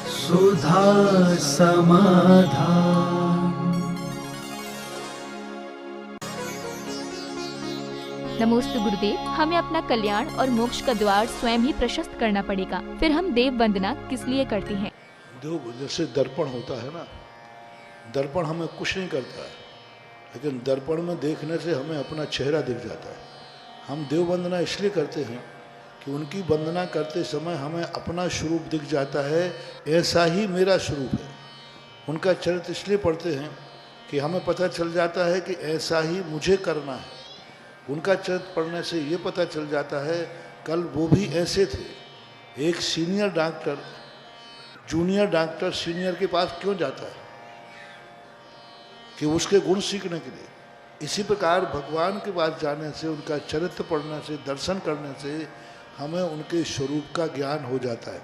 सुधा समाधान। नमोस्तु गुरुदेव, हमें अपना कल्याण और मोक्ष का द्वार स्वयं ही प्रशस्त करना पड़ेगा। फिर हम देव वंदना किस लिए करते हैं? जैसे दर्पण होता है ना, दर्पण हमें कुछ नहीं करता है, लेकिन दर्पण में देखने से हमें अपना चेहरा दिख जाता है। हम देव वंदना इसलिए करते हैं कि उनकी वंदना करते समय हमें अपना स्वरूप दिख जाता है, ऐसा ही मेरा स्वरूप है। उनका चरित्र इसलिए पढ़ते हैं कि हमें पता चल जाता है कि ऐसा ही मुझे करना है। उनका चरित्र पढ़ने से ये पता चल जाता है कल वो भी ऐसे थे। एक senior doctor junior doctor senior के पास क्यों जाता है? कि उसके गुण सीखने के लिए। इसी प्रकार भगवान के पास जाने से, उनका चरित्र पढ़ने से, दर्शन करने से हमें उनके स्वरूप का ज्ञान हो जाता है।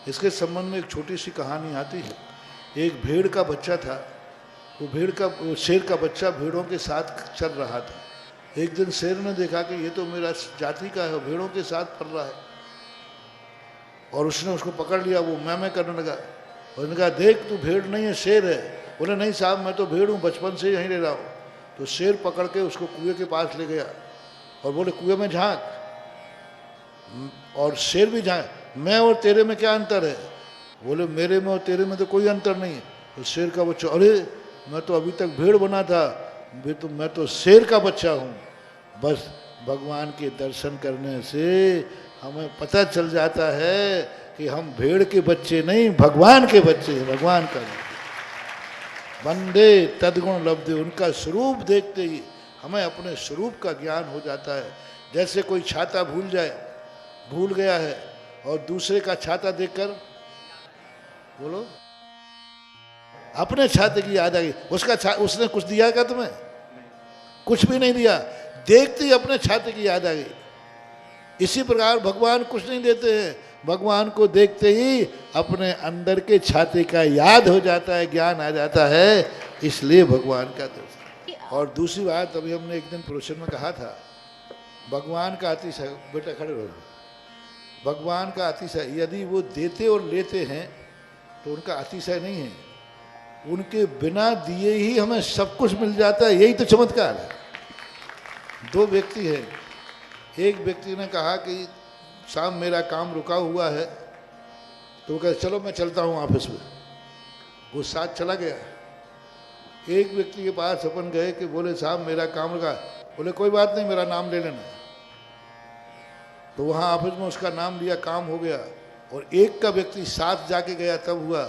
इसके संबंध में एक छोटी सी कहानी आती है। एक भेड़ का बच्चा था। वो शेर का बच्चा भेड़ों के साथ चल रहा था। एक दिन शेर ने देखा कि ये तो मेरा जाति का है, भेड़ों के साथ पल रहा है, और उसने उसको पकड़ लिया। वो मैं करने लगा और उसने कहा, देख तू भेड़ नहीं है, शेर है। बोले, नहीं साहब मैं तो भेड़ हूँ, बचपन से यहीं रह रहा हूँ। तो शेर पकड़ के उसको कुएं के पास ले गया और बोले, कुएं में झांक। और शेर भी झांक, मैं और तेरे में क्या अंतर है? बोले, मेरे में और तेरे में तो कोई अंतर नहीं है। तो शेर का बच्चा, अरे मैं तो अभी तक भेड़ बना था, मैं तो शेर का बच्चा हूँ। बस भगवान के दर्शन करने से हमें पता चल जाता है कि हम भेड़ के बच्चे नहीं, भगवान के बच्चे हैं। भगवान का वंदे तद्गुण लब्धे। उनका स्वरूप देखते ही हमें अपने स्वरूप का ज्ञान हो जाता है। जैसे कोई छाता भूल गया है और दूसरे का छाता देखकर, बोलो, अपने छाते की याद आ गई। उसने कुछ दिया क्या तुम्हें? कुछ भी नहीं दिया, देखते ही अपने छाते की याद आ गई। इसी प्रकार भगवान कुछ नहीं देते हैं, भगवान को देखते ही अपने अंदर के छाते का याद हो जाता है, ज्ञान आ जाता है। इसलिए भगवान का दर्शन। और दूसरी बात, अभी हमने एक दिन प्रवचन में कहा था, भगवान का अतिशय, बेटा खड़े रहो, भगवान का अतिशय, यदि वो देते और लेते हैं तो उनका अतिशय नहीं है। उनके बिना दिए ही हमें सब कुछ मिल जाता है, यही तो चमत्कार है। दो व्यक्ति हैं। एक व्यक्ति ने कहा कि साहब मेरा काम रुका हुआ है, तो वो कहे चलो मैं चलता हूँ ऑफिस में। वो साथ चला गया। एक व्यक्ति के पास अपन गए कि बोले साहब मेरा काम रुका। बोले कोई बात नहीं, मेरा नाम ले लेना। तो वहाँ ऑफिस में उसका नाम लिया, काम हो गया। और एक का व्यक्ति साथ जाके गया, तब हुआ।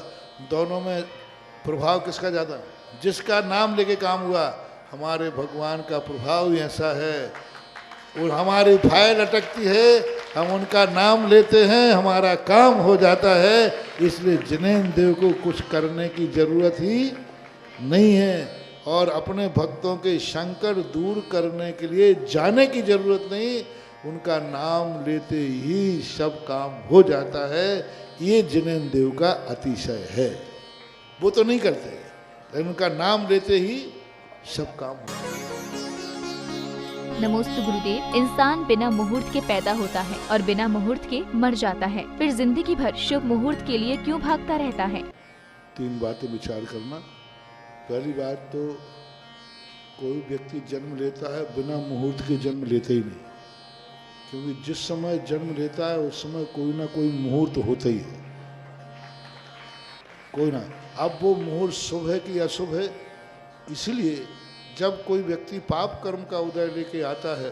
दोनों में प्रभाव किसका ज़्यादा? जिसका नाम लेके काम हुआ। हमारे भगवान का प्रभाव ही ऐसा है, और हमारी फाइल अटकती है, हम उनका नाम लेते हैं, हमारा काम हो जाता है। इसलिए जिनेन्द्र देव को कुछ करने की जरूरत ही नहीं है, और अपने भक्तों के संकट दूर करने के लिए जाने की जरूरत नहीं, उनका नाम लेते ही सब काम हो जाता है। ये जिनेन्द्र देव का अतिशय है। वो तो नहीं करते, लेकिन उनका नाम लेते ही सब काम हो जाता है। नमोस्तु गुरुदेव, इंसान बिना मुहूर्त के पैदा होता है और बिना मुहूर्त के मर जाता है, फिर जिंदगी भर शुभ मुहूर्त के लिए क्यों भागता रहता है? तीन बातें विचार करना। पहली बात तो, कोई व्यक्ति जन्म लेता है बिना मुहूर्त के जन्म लेते ही नहीं, क्योंकि जिस समय जन्म लेता है उस समय कोई ना कोई मुहूर्त होता ही है, कोई ना। अब वो मुहूर्त शुभ है कि अशुभ है, इसलिए जब कोई व्यक्ति पाप कर्म का उदय लेके आता है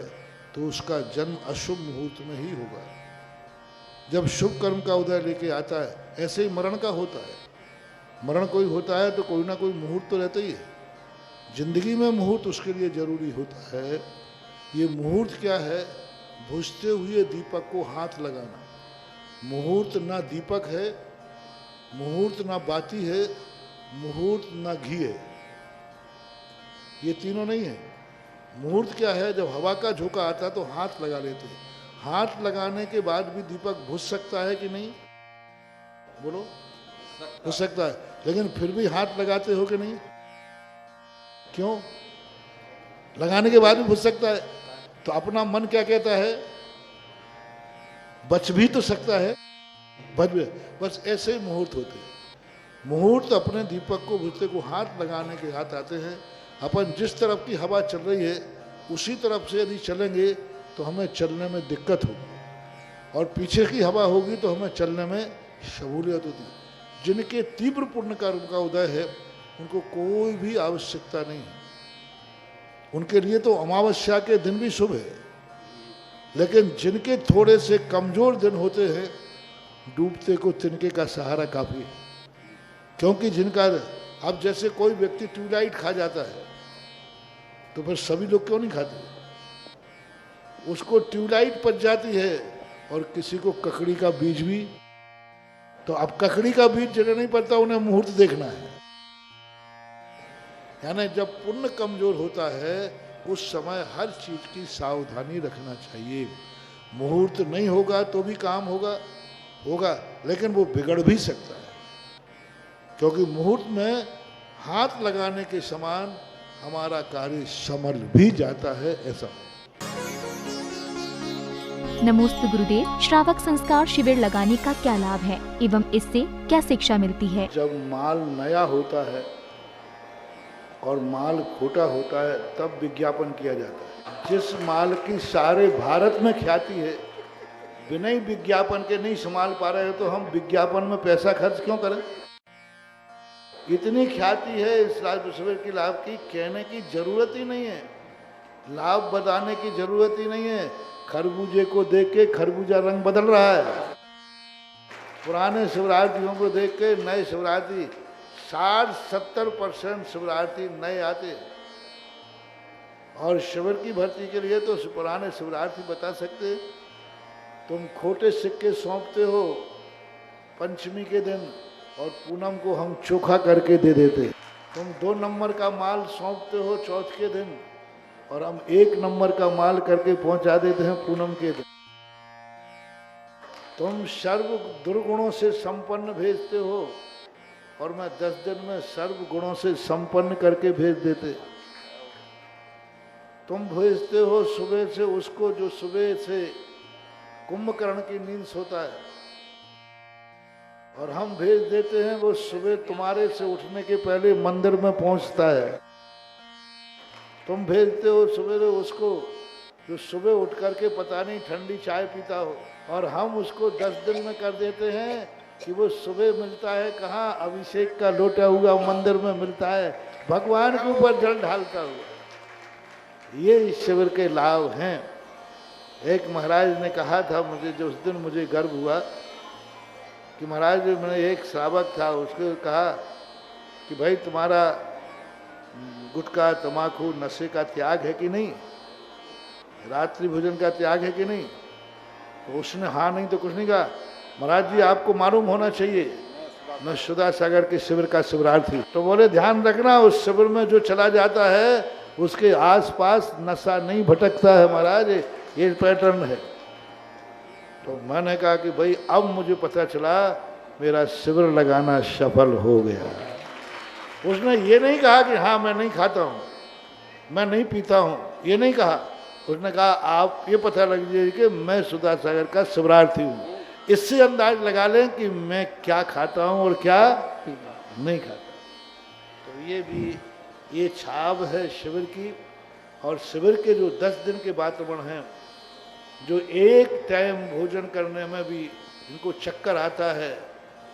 तो उसका जन्म अशुभ मुहूर्त में ही होगा। जब शुभ कर्म का उदय लेके आता है, ऐसे ही मरण का होता है। मरण कोई होता है तो कोई ना कोई मुहूर्त तो रहता ही है। जिंदगी में मुहूर्त उसके लिए जरूरी होता है। ये मुहूर्त क्या है? बुझते हुए दीपक को हाथ लगाना। मुहूर्त ना दीपक है, मुहूर्त ना बाती है, मुहूर्त ना घी है, ये तीनों नहीं है। मुहूर्त क्या है? जब हवा का झोंका आता है तो हाथ लगा लेते हैं। हाथ लगाने के बाद भी दीपक बुझ सकता है कि नहीं? बोलो, हो सकता है, लेकिन फिर भी हाथ लगाते हो कि नहीं? क्यों? लगाने के बाद भी बुझ सकता है। तो अपना मन क्या कहता है? बच भी तो सकता है। भव्य, बस ऐसे ही मुहूर्त होते हैं। मुहूर्त अपने दीपक को बुझते को हाथ लगाने के हाथ आते हैं। अपन जिस तरफ की हवा चल रही है उसी तरफ से यदि चलेंगे तो हमें चलने में दिक्कत होगी, और पीछे की हवा होगी तो हमें चलने में सहूलियत होती। जिनके तीव्र पुण्य का उनका उदय है उनको कोई भी आवश्यकता नहीं है, उनके लिए तो अमावस्या के दिन भी शुभ है। लेकिन जिनके थोड़े से कमजोर दिन होते हैं, डूबते को तिनके का सहारा काफी है। क्योंकि जिनका, अब जैसे कोई व्यक्ति ट्यूबलाइट खा जाता है तो फिर सभी लोग क्यों नहीं खाते? उसको ट्यूबलाइट पच जाती है और किसी को ककड़ी का बीज भी। तो अब ककड़ी का बीज जिन्हें नहीं पता उन्हें मुहूर्त देखना है। यानी जब पुण्य कमजोर होता है उस समय हर चीज की सावधानी रखना चाहिए। मुहूर्त नहीं होगा तो भी काम होगा, लेकिन वो बिगड़ भी सकता है, क्योंकि मुहूर्त में हाथ लगाने के समान हमारा कार्य संभल भी जाता है। ऐसा नमोस्तु गुरुदेव, श्रावक संस्कार शिविर लगाने का क्या लाभ है एवं इससे क्या शिक्षा मिलती है? जब माल नया होता है और माल खोटा होता है तब विज्ञापन किया जाता है। जिस माल की सारे भारत में ख्याति है, बिना ही विज्ञापन के नहीं संभाल पा रहे हो तो हम विज्ञापन में पैसा खर्च क्यों करें? इतनी ख्याति है इस राज शिविर की लाभ की, कहने की जरूरत ही नहीं है, लाभ बताने की जरूरत ही नहीं है। खरबूजे को देख के खरबूजा रंग बदल रहा है। पुराने शिवरार्थियों को देख के नए शिवरार्थी 60-70% शिवरार्थी नए आते। और शिविर की भर्ती के लिए तो पुराने शिवरार्थी बता सकते, तुम खोटे सिक्के सौंपते हो पंचमी के दिन और पूनम को हम चोखा करके दे देते। तुम 2 नंबर का माल सौंपते हो चौथ के दिन और हम 1 नंबर का माल करके पहुंचा देते हैं पूनम के दिन। तुम सर्व दुर्गुणों से संपन्न भेजते हो और मैं 10 दिन में सर्व गुणों से संपन्न करके भेज देते। तुम भेजते हो सुबह से उसको जो सुबह से कुंभकर्ण की नींद सोता है, और हम भेज देते हैं वो सुबह तुम्हारे से उठने के पहले मंदिर में पहुंचता है। तुम भेजते हो सुबह उसको जो सुबह उठ करके पता नहीं ठंडी चाय पीता हो, और हम उसको 10 दिन में कर देते हैं कि वो सुबह मिलता है कहाँ, अभिषेक का लोटा हुआ मंदिर में मिलता है, भगवान के ऊपर जल ढालता हुआ। ये इस शिविर के लाभ हैं। एक महाराज ने कहा था मुझे, जो उस दिन मुझे गर्व हुआ कि महाराज मैंने एक श्रावक था, उसको कहा कि भाई तुम्हारा गुटखा तम्बाकू नशे का त्याग है कि नहीं, रात्रि भोजन का त्याग है कि नहीं? तो उसने हाँ नहीं तो कुछ नहीं कहा। महाराज जी आपको मालूम होना चाहिए मैं सुधा सागर के शिविर का शिवरार्थी। तो बोले ध्यान रखना उस शिविर में जो चला जाता है उसके आसपास नशा नहीं भटकता है महाराज, ये पैटर्न है। तो मैंने कहा कि भाई अब मुझे पता चला मेरा शिविर लगाना सफल हो गया। उसने ये नहीं कहा कि हाँ मैं नहीं खाता हूँ, मैं नहीं पीता हूँ, ये नहीं कहा। उसने कहा आप ये पता लग जाए कि मैं सुधा सागर का शिवरार्थी हूँ। इससे अंदाज लगा लें कि मैं क्या खाता हूँ और क्या नहीं खाता। तो ये भी ये छाप है शिविर की। और शिविर के जो 10 दिन के वातावरण हैं, जो एक टाइम भोजन करने में भी इनको चक्कर आता है,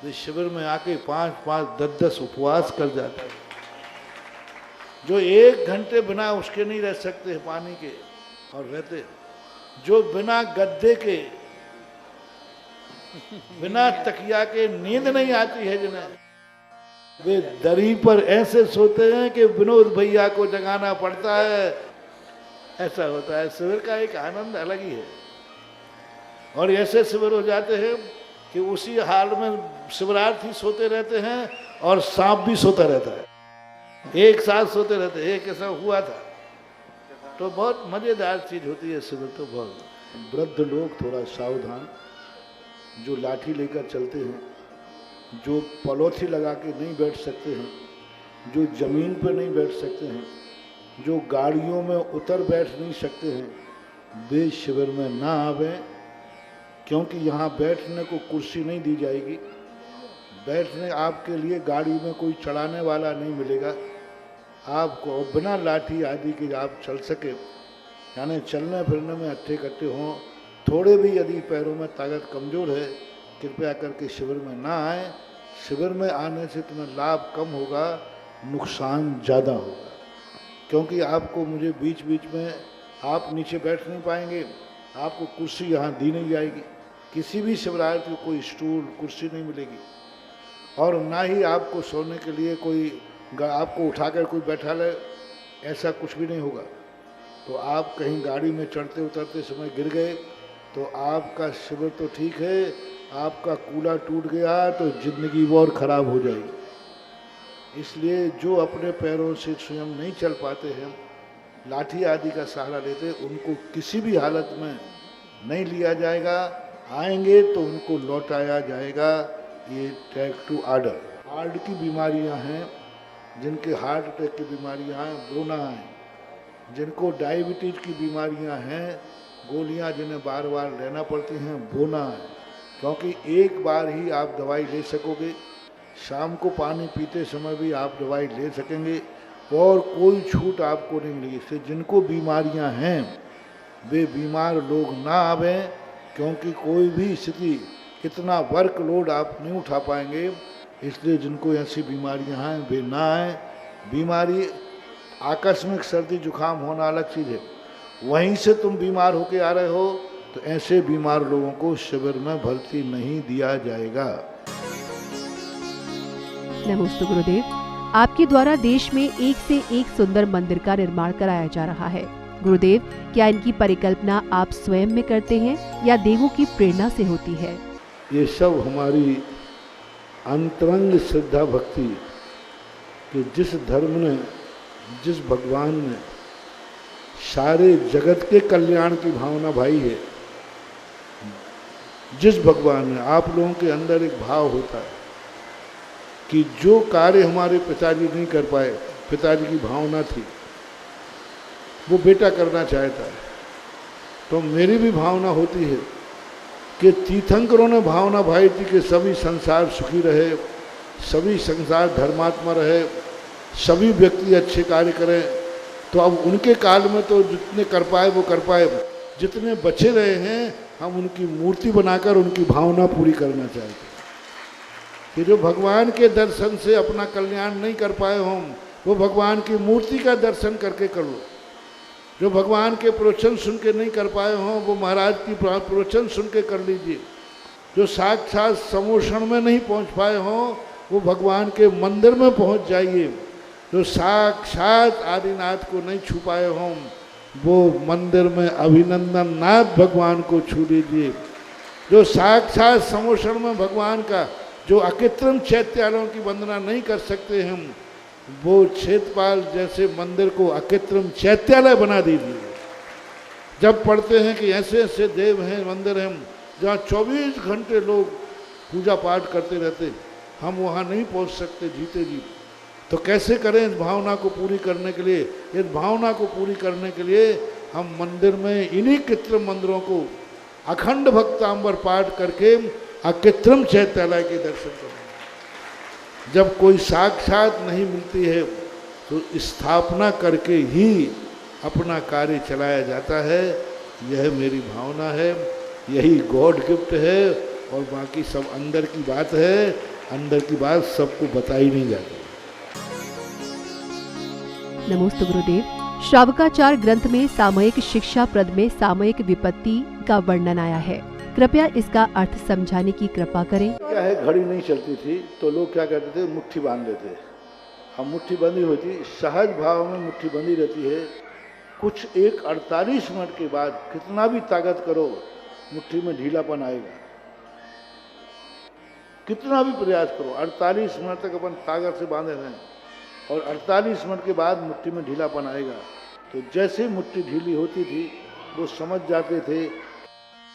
तो शिविर में आके 5-5, 10-10 उपवास कर जाते हैं। जो 1 घंटे बिना उसके नहीं रह सकते पानी के और रहते, जो बिना गद्दे के बिना तकिया के नींद नहीं आती है जिन्हें, वे दरी पर ऐसे सोते हैं कि विनोद भैया को जगाना पड़ता है। ऐसा होता है। शिविर का एक आनंद अलग ही है। और ऐसे शिविर हो जाते हैं कि उसी हाल में शिवरार्थी सोते रहते हैं और सांप भी सोता रहता है, एक साथ सोते रहते हैं। एक ऐसा हुआ था। तो बहुत मजेदार चीज होती है शिविर। तो बहुत वृद्ध लोग थोड़ा सावधान, जो लाठी लेकर चलते हैं, जो पलोथी लगा के नहीं बैठ सकते हैं, जो जमीन पर नहीं बैठ सकते हैं, जो गाड़ियों में उतर बैठ नहीं सकते हैं, वे शिविर में ना आवें क्योंकि यहाँ बैठने को कुर्सी नहीं दी जाएगी। बैठने आपके लिए गाड़ी में कोई चढ़ाने वाला नहीं मिलेगा। आपको बिना लाठी आदि के आप चल सके, यानी चलने फिरने में अच्छे कट्टे हों। थोड़े भी यदि पैरों में ताकत कमज़ोर है, कृपया करके शिविर में ना आए। शिविर में आने से तुम्हें लाभ कम होगा, नुकसान ज़्यादा होगा। क्योंकि आपको मुझे बीच बीच में आप नीचे बैठ नहीं पाएंगे, आपको कुर्सी यहाँ दी नहीं जाएगी। किसी भी शिवरात्रि को कोई स्टूल कुर्सी नहीं मिलेगी, और ना ही आपको सोने के लिए कोई आपको उठाकर कोई बैठा ले, ऐसा कुछ भी नहीं होगा। तो आप कहीं गाड़ी में चढ़ते उतरते समय गिर गए तो आपका शिविर तो ठीक है, आपका कूला टूट गया तो जिंदगी और खराब हो जाएगी। इसलिए जो अपने पैरों से स्वयं नहीं चल पाते हैं, लाठी आदि का सहारा लेते, उनको किसी भी हालत में नहीं लिया जाएगा। आएंगे तो उनको लौटाया जाएगा। ये टेक टू ऑर्डर। हार्ट की बीमारियां हैं, जिनके हार्ट अटैक की बीमारियां हैं, बोना है। जिनको डायबिटीज की बीमारियां हैं, गोलियां जिन्हें बार बार लेना पड़ती हैं, बोना है। क्योंकि एक बार ही आप दवाई ले सकोगे। शाम को पानी पीते समय भी आप दवाई ले सकेंगे और कोई छूट आपको नहीं मिलेगी। इससे जिनको बीमारियां हैं वे बीमार लोग ना आवें, क्योंकि कोई भी स्थिति इतना वर्कलोड आप नहीं उठा पाएंगे। इसलिए जिनको ऐसी बीमारियां हैं वे ना आए। बीमारी आकस्मिक सर्दी जुकाम होना अलग चीज़ है, वहीं से तुम बीमार होके आ रहे हो तो ऐसे बीमार लोगों को शिविर में भर्ती नहीं दिया जाएगा। नमस्ते गुरुदेव, आपके द्वारा देश में एक से एक सुंदर मंदिर का निर्माण कराया जा रहा है। गुरुदेव, क्या इनकी परिकल्पना आप स्वयं में करते हैं या देवों की प्रेरणा से होती है? ये सब हमारी अंतरंग श्रद्धा भक्ति कि जिस धर्म ने, जिस भगवान ने सारे जगत के कल्याण की भावना भाई है, जिस भगवान ने, आप लोगों के अंदर एक भाव होता है कि जो कार्य हमारे पिताजी नहीं कर पाए, पिताजी की भावना थी, वो बेटा करना चाहता है। तो मेरी भी भावना होती है कि तीर्थंकरों ने भावना भाई थी कि सभी संसार सुखी रहे, सभी संसार धर्मात्मा रहे, सभी व्यक्ति अच्छे कार्य करें। तो अब उनके काल में तो जितने कर पाए वो कर पाए, जितने बचे रहे हैं हम उनकी मूर्ति बनाकर उनकी भावना पूरी करना चाहते हैं कि जो भगवान के दर्शन से अपना कल्याण नहीं कर पाए हों, वो भगवान की मूर्ति का दर्शन करके कर लो। जो भगवान के प्रवचन सुन के नहीं कर पाए हों, वो महाराज की प्रवचन सुन के कर लीजिए। जो साक्षात समोषण में नहीं पहुंच पाए हों, वो भगवान के मंदिर में पहुंच जाइए। जो साक्षात आदिनाथ को नहीं छू पाए हों, वो मंदिर में अभिनंदन नाथ भगवान को छू लीजिए। जो साक्षात समोषण में भगवान का, जो अकृत्रिम चैत्यालयों की वंदना नहीं कर सकते हम, वो क्षेत्रपाल जैसे मंदिर को अकृत्रिम चैत्यालय बना दीजिए। जब पढ़ते हैं कि ऐसे ऐसे देव हैं, मंदिर हैं जहाँ 24 घंटे लोग पूजा पाठ करते रहते, हम वहाँ नहीं पहुँच सकते जीते जी। तो कैसे करें इस भावना को पूरी करने के लिए? इस भावना को पूरी करने के लिए हम मंदिर में इन्हीं कृत्रिम मंदिरों को अखंड भक्तांबर पाठ करके अकृत्रिम चैत्यालय के दर्शन करें। जब कोई साक्षात नहीं मिलती है तो स्थापना करके ही अपना कार्य चलाया जाता है। यह मेरी भावना है, यही गॉड गिफ्ट है, और बाकी सब अंदर की बात है। अंदर की बात सबको बताई नहीं जाती। नमोस्तु गुरुदेव, श्रावकाचार ग्रंथ में सामयिक शिक्षा प्रद में सामयिक विपत्ति का वर्णन आया है। कृपया इसका अर्थ समझाने की कृपा करें। क्या है, घड़ी नहीं चलती थी तो लोग क्या करते थे, मुट्ठी बांध लेते। हम मुट्ठी बंधी होती, सहज भाव में मुट्ठी बंधी रहती है। कुछ एक 48 मिनट के बाद कितना भी ताकत करो, मुट्ठी में ढीलापन आएगा। कितना भी प्रयास करो, 48 मिनट तक अपन ताकत से बांधे रहें और 48 मिनट के बाद मुट्ठी में ढीलापन आएगा। तो जैसे मुट्ठी ढीली होती थी वो समझ जाते थे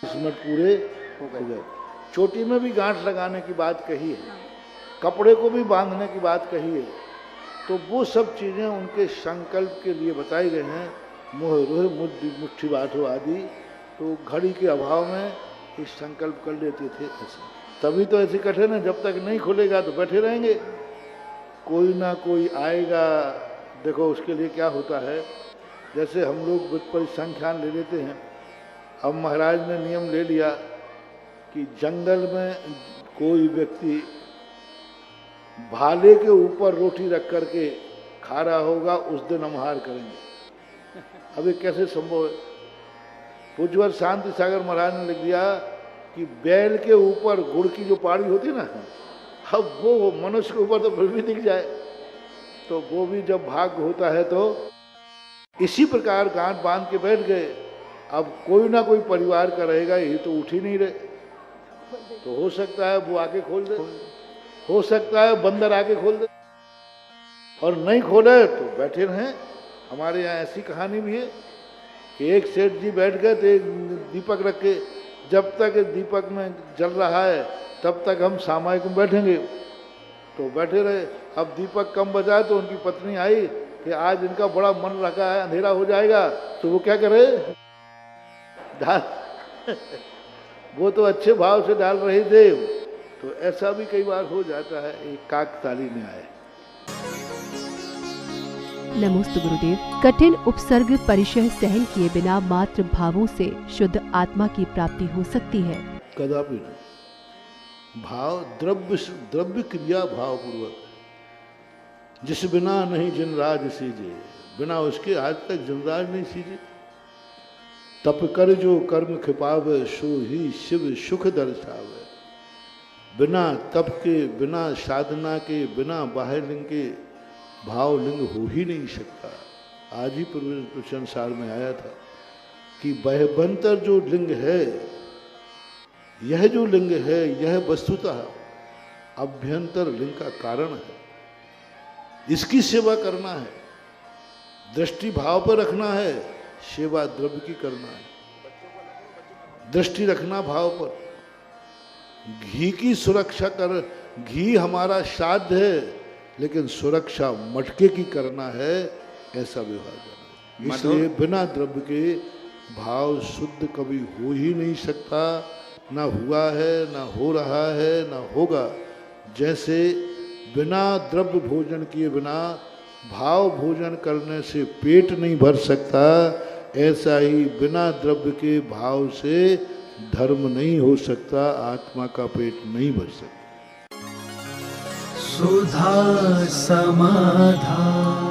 20 मिनट पूरे हो गए। चोटी में भी गांठ लगाने की बात कही है, कपड़े को भी बांधने की बात कही है। तो वो सब चीज़ें उनके संकल्प के लिए बताई गए हैं। मोह रोह मुट्ठी बाँधो आदि। तो घड़ी के अभाव में इस संकल्प कर लेते थे ऐसे। तभी तो ऐसे कठिन है, जब तक नहीं खुलेगा तो बैठे रहेंगे, कोई ना कोई आएगा। देखो उसके लिए क्या होता है, जैसे हम लोग परिसंख्यान ले लेते हैं। अब महाराज ने नियम ले लिया कि जंगल में कोई व्यक्ति भाले के ऊपर रोटी रख करके खा रहा होगा, उस दिन हम हार करेंगे। अब ये कैसे संभव है? पूज्यवर शांति सागर महाराज ने लिख दिया कि बैल के ऊपर गुड़ की जो पाड़ी होती है ना, अब वो मनुष्य के ऊपर तो फिर भी दिख जाए, तो वो भी जब भाग्य होता है तो इसी प्रकार गांठ बांध के बैठ गए। अब कोई ना कोई परिवार का रहेगा, ये तो उठ ही नहीं रहे, तो हो सकता है वो आके खोल दे, हो सकता है बंदर आके खोल दे, और नहीं खोले तो बैठे रहें। हमारे यहाँ ऐसी कहानी भी है कि एक सेठ जी बैठ गए थे दीपक रख के, जब तक दीपक में जल रहा है तब तक हम सामायिक में बैठेंगे, तो बैठे रहे। अब दीपक कम बजा तो उनकी पत्नी आई कि आज इनका बड़ा मन रखा है, अंधेरा हो जाएगा, तो वो क्या करे, डाल वो तो अच्छे भाव से डाल रहे थे। तो ऐसा भी कई बार हो जाता है, एक काकताली में आए। नमोस्तु गुरुदेव। कठिन उपसर्ग परिचय सहन किए बिना मात्र भावों से शुद्ध आत्मा की प्राप्ति हो सकती है? कदापि नहीं। भाव द्रव्य क्रिया भाव पूर्वक, जिस बिना नहीं जिनराज सीजे, बिना उसके आज तक जिनराज नहीं सीजे। तप कर जो कर्म खिपावे, सो ही शिव सुख दर्शावे। बिना तप के, बिना साधना के, बिना बाह्य लिंग के भाव लिंग हो ही नहीं सकता। आज ही संसार में आया था कि बहबंतर जो लिंग है, यह जो लिंग है, यह वस्तुतः अभ्यंतर लिंग का कारण है। इसकी सेवा करना है, दृष्टि भाव पर रखना है, सेवा द्रव्य की करना है। दृष्टि रखना भाव पर, घी की सुरक्षा कर, घी हमारा साध्य है, लेकिन सुरक्षा मटके की करना है, ऐसा व्यवहार करना है। इसलिए बिना द्रव्य के भाव शुद्ध कभी हो ही नहीं सकता, ना हुआ है, ना हो रहा है, ना होगा। जैसे बिना द्रव्य भोजन किए बिना भाव भोजन करने से पेट नहीं भर सकता, ऐसा ही बिना द्रव्य के भाव से धर्म नहीं हो सकता, आत्मा का पेट नहीं भर सकता। सुधा समाधान।